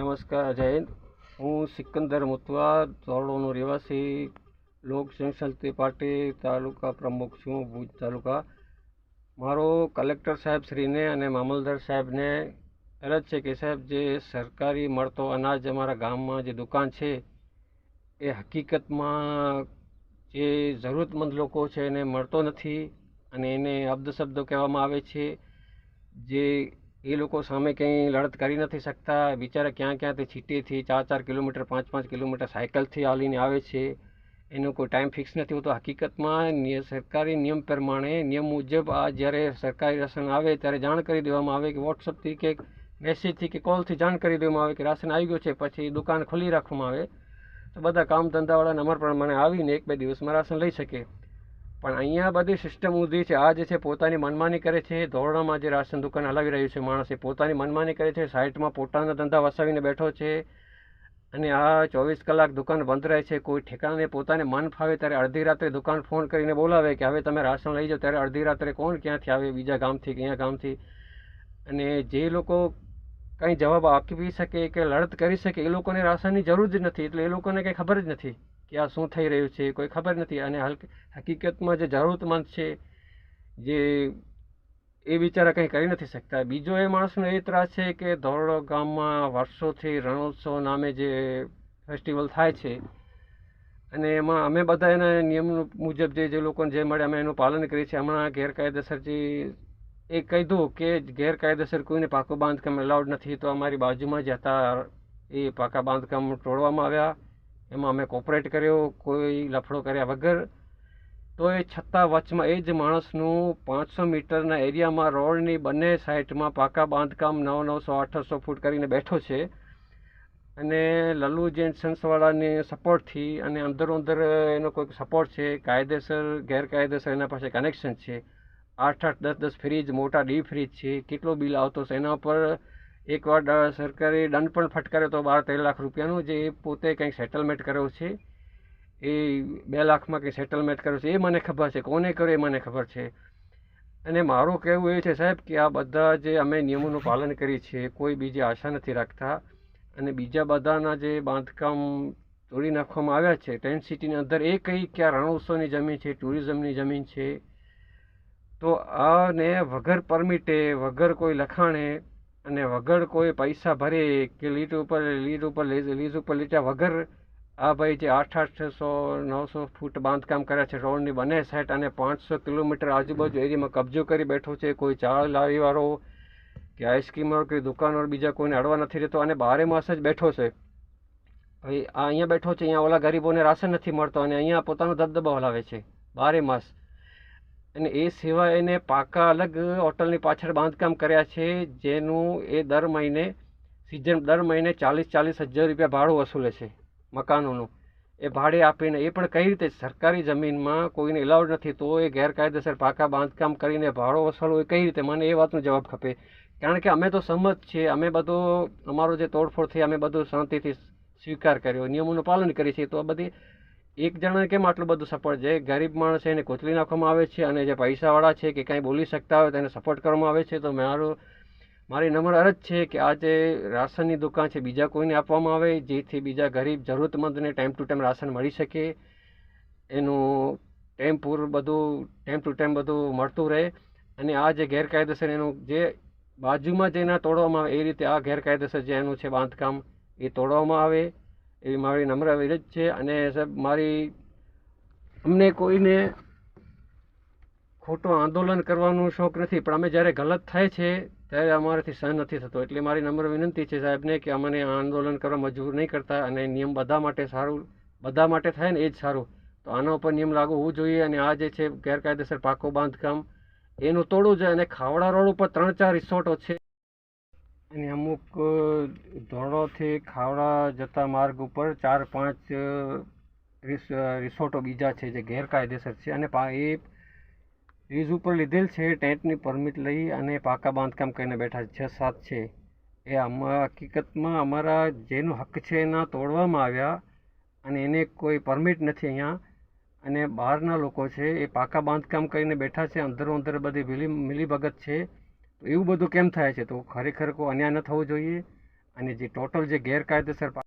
નમસ્કાર, જય હિન્દ. હું સિકંદર મુતવા, ધોરડોનો રહેવાસી, લોક જનશક્તિ પાર્ટી તાલુકા પ્રમુખ છું, ભુજ તાલુકા. મારો કલેક્ટર સાહેબ શ્રીને અને મામલતદાર સાહેબને અરજ છે કે સાહેબ, જે સરકારી મળતો અનાજ અમારા ગામમાં જે દુકાન છે એ હકીકતમાં જે જરૂરતમંદ લોકો છે એને મળતો નથી અને એને અબદશબ્દો કહેવામાં આવે છે. જે એ લોકો સામે કંઈ લડત કરી નથી શકતા. બિચારા ક્યાંથી છીટેથી 4-4 કિલોમીટર 5-5 કિલોમીટર સાયકલથી હાલીને આવે છે. એનો કોઈ ટાઈમ ફિક્સ નથી હોતો. હકીકતમાં સરકારી નિયમ પ્રમાણે, નિયમ મુજબ આ જ્યારે સરકારી રાશન આવે ત્યારે જાણ કરી દેવામાં આવે કે વોટ્સઅપથી કે મેસેજથી કે કોલથી જાણ કરી દેવામાં આવે કે રાશન આવી ગયું છે. પછી દુકાન ખુલ્લી રાખવામાં આવે તો બધા કામ ધંધાવાળા નંબર પ્રમાણે આવીને 1-2 દિવસમાં રાશન લઈ શકે. પણ અહીંયા બધી સિસ્ટમ ઊંધી છે. આ જે છે પોતાની મનમાની કરે છે. ધોરડામાં જે રાશન દુકાન હલાવી રહ્યું છે માણસ, એ પોતાની મનમાની કરે છે. સાઈડમાં પોતાના ધંધા વસાવીને બેઠો છે અને આ 24 કલાક દુકાન બંધ રહે છે. કોઈ ઠેકાણે પોતાને મન ફાવે ત્યારે અડધી રાત્રે દુકાન ફોન કરીને બોલાવે કે હવે તમે રાશન લઈ જાઓ, ત્યારે અડધી રાત્રે કોણ ક્યાંથી આવે, બીજા ગામથી કે અહીંયા ગામથી. અને જે લોકો કંઈ જવાબ આપી શકે કે લડત કરી શકે, એ લોકોને રાશનની જરૂર જ નથી. એટલે એ લોકોને કંઈ ખબર જ નથી કે આ શું થઈ રહ્યું છે, કોઈ ખબર નથી. અને હકીકતમાં જે જરૂરતમંદ છે, જે એ બિચારા કંઈ કરી નથી શકતા. બીજો એ માણસનો એ ત્રાસ છે કે ધોરડો ગામમાં વર્ષોથી રણોત્સવ નામે જે ફેસ્ટિવલ થાય છે અને એમાં અમે બધા એના નિયમ મુજબ જે લોકોને જે મળે અમે એનું પાલન કરીએ છીએ. હમણાં ગેરકાયદેસર જે એ કીધું કે ગેરકાયદેસર કોઈને પાકું બાંધકામ એલાઉડ નથી, તો અમારી બાજુમાં જ હતા એ પાકા બાંધકામ તોડવામાં આવ્યા. એમાં અમે કોપરેટ કર્યો, કોઈ લફડો કર્યા વગર. તો એ છતાં વચમાં એ જ માણસનું 500 મીટરના એરિયામાં રોડની બંને સાઈડમાં પાકા બાંધકામ 900-800 ફૂટ કરીને બેઠો છે. અને લલ્લુ જેન્ટ્સવાળાની સપોર્ટથી અને અંદરો-અંદર એનો કોઈક સપોર્ટ છે, કાયદેસર ગેરકાયદેસર એના પાસે કનેક્શન છે. 8-8, 10-10 ફ્રીજ, મોટા ડીપ ફ્રીજ છે. કેટલો બિલ આવતો છે એના પર. એકવાર સરકારે દંડ પણ ફટકાર્યો તો 12-13 લાખ રૂપિયાનું, જે પોતે કંઈક સેટલમેન્ટ કર્યો છે. એ 2 લાખમાં કંઈ સેટલમેન્ટ કર્યું છે, એ મને ખબર છે. કોને કર્યું એ મને ખબર છે. અને મારું કહેવું એ છે સાહેબ કે આ બધા જે અમે નિયમોનું પાલન કરીએ છીએ, કોઈ બીજી આશા નથી રાખતા. અને બીજા બધાના જે બાંધકામ તોડી નાખવામાં આવ્યા છે ટેન્ટ સિટીની અંદર, એ કંઈ કે આ રણોત્સવની જમીન છે, ટુરિઝમની જમીન છે. તો આને વગર પરમિટે, વગર કોઈ લખાણે અને વગર કોઈ પૈસા ભરે કે લીઝ ઉપર લીધા વગર આ ભાઈ જે 800-900 ફૂટ બાંધકામ કર્યા છે રોડની બંને સાઈડ અને 500 કિલોમીટર આજુબાજુ એરિયામાં કબજો કરી બેઠો છે. કોઈ ચા લારીવાળો કે આઈસ્ક્રીમવાળો કે દુકાનવાળો બીજા કોઈને અડવા નથી રહેતો અને 12 માસ જ બેઠો છે. ભાઈ આ અહીંયા બેઠો છે, અહીંયા ઓલા ગરીબોને રાશન નથી મળતો અને અહીંયા પોતાનો દબદબો હલાવે છે 12 માસ. અને એ સિવાય એને પાકા અલગ હોટલની પાછળ બાંધકામ કર્યા છે, જેનું એ દર મહિને 40-40 હજાર રૂપિયા ભાડું વસૂલે છે મકાનોનું. એ ભાડે આપીને, એ પણ કઈ રીતે સરકારી જમીનમાં કોઈને એલાઉડ નથી, તો એ ગેરકાયદેસર પાકા બાંધકામ કરીને ભાડો વસૂલવો એ કઈ રીતે? મને એ વાતનો જવાબ ખપે. કારણ કે અમે તો સંમત છીએ, અમે બધું અમારો જે તોડફોડ થઈ અમે બધું શાંતિથી સ્વીકાર કર્યો, નિયમોનું પાલન કરીએ છીએ. તો આ બધી એક જણાને કેમ આટલું બધું સપોર્ટ? જે ગરીબ માણસ છે એને કોતરી નાખવામાં આવે છે અને જે પૈસાવાળા છે કે કાંઈ બોલી શકતા હોય તેને સપોર્ટ કરવામાં આવે છે. તો મારી નમ્ર અરજ છે કે આ જે રાશનની દુકાન છે બીજા કોઈને આપવામાં આવે, જેથી બીજા ગરીબ જરૂરતમંદને ટાઈમ ટુ ટાઈમ રાશન મળી શકે. એનું ટાઈમ ટુ ટાઈમ બધું મળતું રહે. અને આ જે ગેરકાયદેસર એનું જે બાજુમાં જેના તોડવામાં આવે એ રીતે આ ગેરકાયદેસર જે એનું છે બાંધકામ એ તોડવામાં આવે, એવી મારી નમ્ર વિનંતી છે. અને સાહેબ, અમને કોઈને ખોટું આંદોલન કરવાનો શોખ નથી, પણ અમે જ્યારે ગલત થાય છે ત્યારે અમારાથી સહન નથી થતો. એટલે મારી નમ્ર વિનંતી છે સાહેબને કે અમને આંદોલન કરવા મજબૂર નહીં કરતા. અને નિયમ બધા માટે સારું, બધા માટે થાય ને એ જ સારું. તો આના ઉપર નિયમ લાગુ હોવું જોઈએ. અને આ જે છે ગેરકાયદેસર પાકું બાંધકામ એનું તોડવું જોઈએ. અને ખાવડા રોડ ઉપર 3-4 રિસોર્ટો છે અને અમુક ધોરડોથી ખાવડા જતા માર્ગ ઉપર 4-5 રિસોર્ટો બીજા છે જે ગેરકાયદેસર છે. અને એ લીઝ ઉપર લીધેલ છે, ટેન્ટની પરમિટ લઈ અને પાકા બાંધકામ કરીને બેઠા છે, 6-7 છે. એ હકીકતમાં અમારા જેનો હક છે એના તોડવામાં આવ્યા અને એને કોઈ પરમિટ નથી અહીંયા. અને બહારના લોકો છે એ પાકા બાંધકામ કરીને બેઠા છે, અંદરો અંદર બધી મિલીભગત છે. તો એવું બધું કેમ થાય છે? તો ખરેખર કોઈ અન્યાય ન થવો જોઈએ. અને જે ટોટલ જે ગેરકાયદેસર